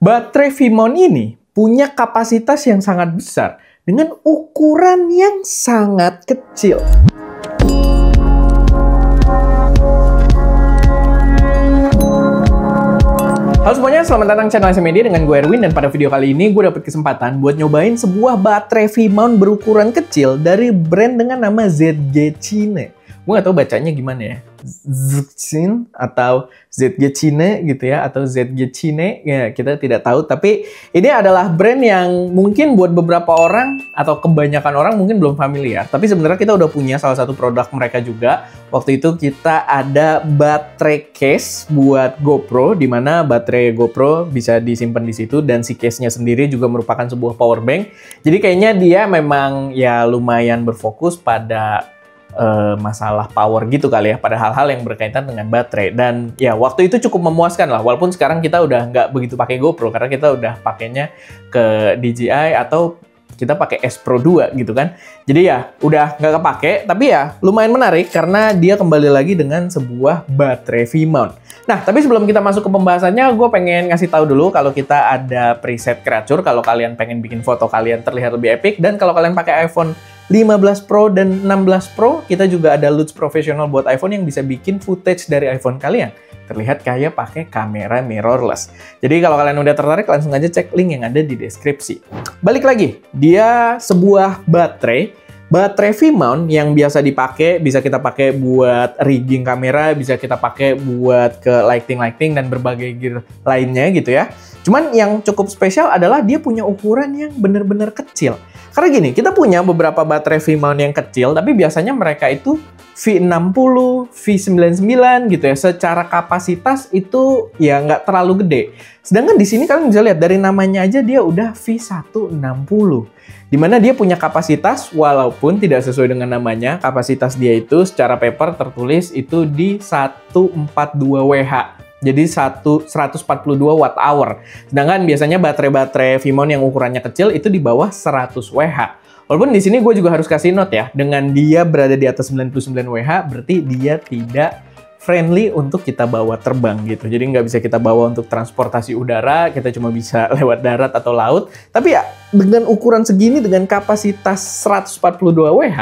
Baterai V-mount ini punya kapasitas yang sangat besar dengan ukuran yang sangat kecil. Halo semuanya, selamat datang channel SMD dengan gue Erwin, dan pada video kali ini gue dapet kesempatan buat nyobain sebuah baterai V-mount berukuran kecil dari brand dengan nama ZG Cine. Gue gak tahu bacanya gimana ya, ZG atau ZG Cine gitu ya, atau ZG Cine, ya kita tidak tahu. Tapi ini adalah brand yang mungkin buat beberapa orang atau kebanyakan orang mungkin belum familiar. Tapi sebenarnya kita udah punya salah satu produk mereka juga. Waktu itu kita ada baterai case buat GoPro, di mana baterai GoPro bisa disimpan di situ, dan si case-nya sendiri juga merupakan sebuah power bank. Jadi kayaknya dia memang ya lumayan berfokus pada masalah power gitu kali ya, pada hal-hal yang berkaitan dengan baterai. Dan ya waktu itu cukup memuaskan lah, walaupun sekarang kita udah nggak begitu pakai GoPro karena kita udah pakainya ke DJI atau kita pakai S Pro 2 gitu kan. Jadi ya udah nggak kepake, tapi ya lumayan menarik karena dia kembali lagi dengan sebuah baterai V-mount. Nah, tapi sebelum kita masuk ke pembahasannya, gue pengen ngasih tahu dulu kalau kita ada preset creature kalau kalian pengen bikin foto kalian terlihat lebih epic. Dan kalau kalian pakai iPhone 15 Pro dan 16 Pro, kita juga ada Lutz Professional buat iPhone yang bisa bikin footage dari iPhone kalian terlihat kayak pakai kamera mirrorless. Jadi kalau kalian udah tertarik, langsung aja cek link yang ada di deskripsi. Balik lagi, dia sebuah baterai V-mount yang biasa dipakai, bisa kita pakai buat rigging kamera, bisa kita pakai buat ke lighting dan berbagai gear lainnya gitu ya. Cuman yang cukup spesial adalah dia punya ukuran yang bener-bener kecil. Karena gini, kita punya beberapa baterai V-mount yang kecil, tapi biasanya mereka itu V60, V99 gitu ya. Secara kapasitas itu ya nggak terlalu gede. Sedangkan di sini kalian bisa lihat dari namanya aja dia udah V160. Dimana dia punya kapasitas, walaupun tidak sesuai dengan namanya, kapasitas dia itu secara paper tertulis itu di 142 Wh. Jadi 142 watt hour. Sedangkan biasanya baterai-baterai V-mount yang ukurannya kecil itu di bawah 100 Wh. Walaupun di sini gue juga harus kasih note ya, dengan dia berada di atas 99 Wh, berarti dia tidak friendly untuk kita bawa terbang gitu. Jadi nggak bisa kita bawa untuk transportasi udara, kita cuma bisa lewat darat atau laut. Tapi ya, dengan ukuran segini, dengan kapasitas 142 Wh,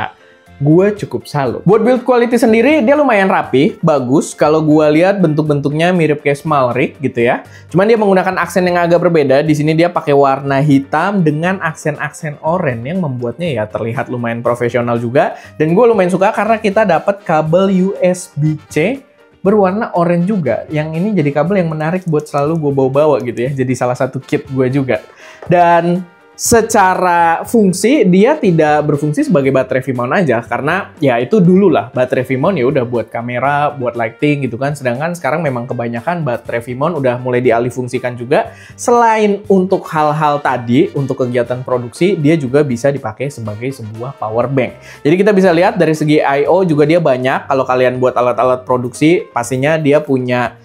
gue cukup salut. Buat build quality sendiri, dia lumayan rapi, bagus. Kalau gue lihat bentuk-bentuknya mirip kayak small rig gitu ya. Cuman dia menggunakan aksen yang agak berbeda. Di sini dia pakai warna hitam dengan aksen-aksen oranye yang membuatnya ya terlihat lumayan profesional juga. Dan gue lumayan suka karena kita dapat kabel USB-C berwarna oranye juga. Yang ini jadi kabel yang menarik buat selalu gue bawa-bawa gitu ya. Jadi salah satu kit gue juga. Dan secara fungsi dia tidak berfungsi sebagai baterai V-mount aja, karena ya itu dulu lah baterai V-mount ya udah buat kamera, buat lighting gitu kan. Sedangkan sekarang memang kebanyakan baterai V-mount udah mulai dialihfungsikan juga. Selain untuk hal-hal tadi, untuk kegiatan produksi, dia juga bisa dipakai sebagai sebuah power bank. Jadi kita bisa lihat dari segi I/O juga dia banyak. Kalau kalian buat alat-alat produksi, pastinya dia punya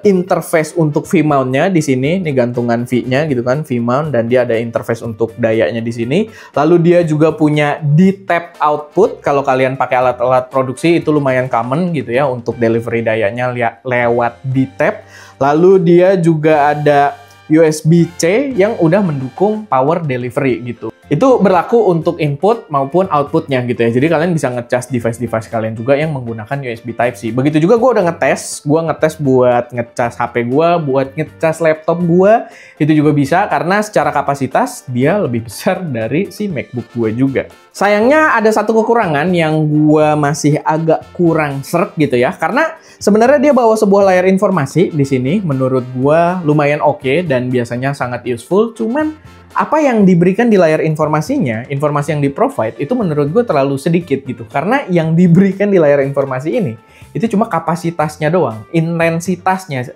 interface untuk V-mount-nya di sini, nih gantungan V-nya gitu kan, V-mount, dan dia ada interface untuk dayanya di sini. Lalu dia juga punya D-tap output. Kalau kalian pakai alat-alat produksi itu lumayan common gitu ya untuk delivery dayanya lewat D-tap. Lalu dia juga ada USB-C yang udah mendukung power delivery gitu. Itu berlaku untuk input maupun outputnya gitu ya. Jadi kalian bisa ngecas device-device kalian juga yang menggunakan USB Type-C. Begitu juga gue udah ngetes. Gue ngetes buat ngecas HP gue, buat ngecas laptop gue. Itu juga bisa karena secara kapasitas dia lebih besar dari si MacBook gue juga. Sayangnya ada satu kekurangan yang gue masih agak kurang sreg gitu ya. Karena sebenarnya dia bawa sebuah layar informasi di sini. Menurut gue lumayan oke dan biasanya sangat useful. Cuman apa yang diberikan di layar informasinya, informasi yang di-provide, itu menurut gue terlalu sedikit gitu. Karena yang diberikan di layar informasi ini, itu cuma kapasitasnya doang, intensitasnya,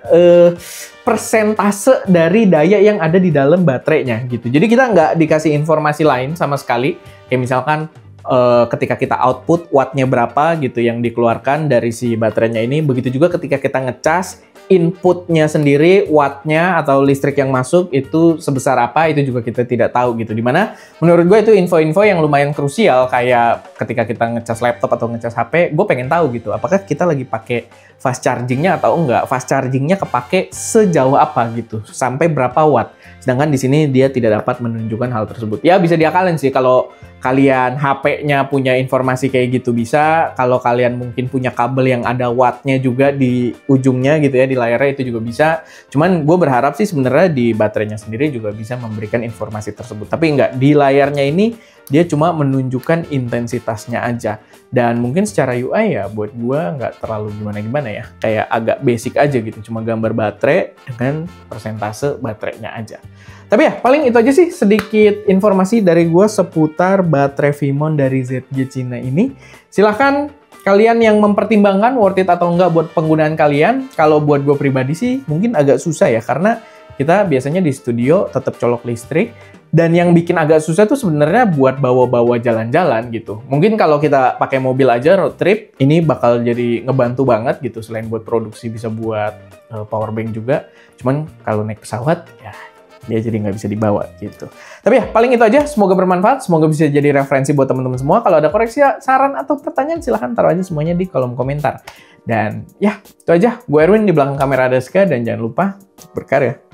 persentase dari daya yang ada di dalam baterainya gitu. Jadi kita nggak dikasih informasi lain sama sekali, kayak misalkan ketika kita output wattnya berapa gitu yang dikeluarkan dari si baterainya ini. Begitu juga ketika kita ngecas, inputnya sendiri, wattnya atau listrik yang masuk itu sebesar apa, itu juga kita tidak tahu gitu. Dimana menurut gue itu info-info yang lumayan krusial, kayak ketika kita ngecas laptop atau ngecas HP, gue pengen tahu gitu, apakah kita lagi pakai fast chargingnya atau enggak, fast chargingnya kepake sejauh apa gitu, sampai berapa watt. Sedangkan di sini dia tidak dapat menunjukkan hal tersebut. Ya bisa diakalin sih kalau kalian HP-nya punya informasi kayak gitu bisa, kalau kalian mungkin punya kabel yang ada wattnya juga di ujungnya gitu ya, di layarnya itu juga bisa. Cuman gue berharap sih sebenarnya di baterainya sendiri juga bisa memberikan informasi tersebut. Tapi enggak, di layarnya ini dia cuma menunjukkan intensitasnya aja. Dan mungkin secara UI ya buat gue nggak terlalu gimana-gimana ya. Kayak agak basic aja gitu, cuma gambar baterai dengan persentase baterainya aja. Tapi ya, paling itu aja sih sedikit informasi dari gue seputar baterai VMON dari ZG Cina ini. Silahkan kalian yang mempertimbangkan worth it atau enggak buat penggunaan kalian. Kalau buat gue pribadi sih mungkin agak susah ya, karena kita biasanya di studio tetap colok listrik. Dan yang bikin agak susah tuh sebenarnya buat bawa-bawa jalan-jalan gitu. Mungkin kalau kita pakai mobil aja road trip, ini bakal jadi ngebantu banget gitu. Selain buat produksi bisa buat power bank juga. Cuman kalau naik pesawat ya dia jadi nggak bisa dibawa gitu. Tapi ya paling itu aja, semoga bermanfaat, semoga bisa jadi referensi buat teman-teman semua. Kalau ada koreksi, saran atau pertanyaan silahkan taruh aja semuanya di kolom komentar. Dan ya itu aja, gue Erwin, di belakang kamera ada Ska, dan jangan lupa berkarya.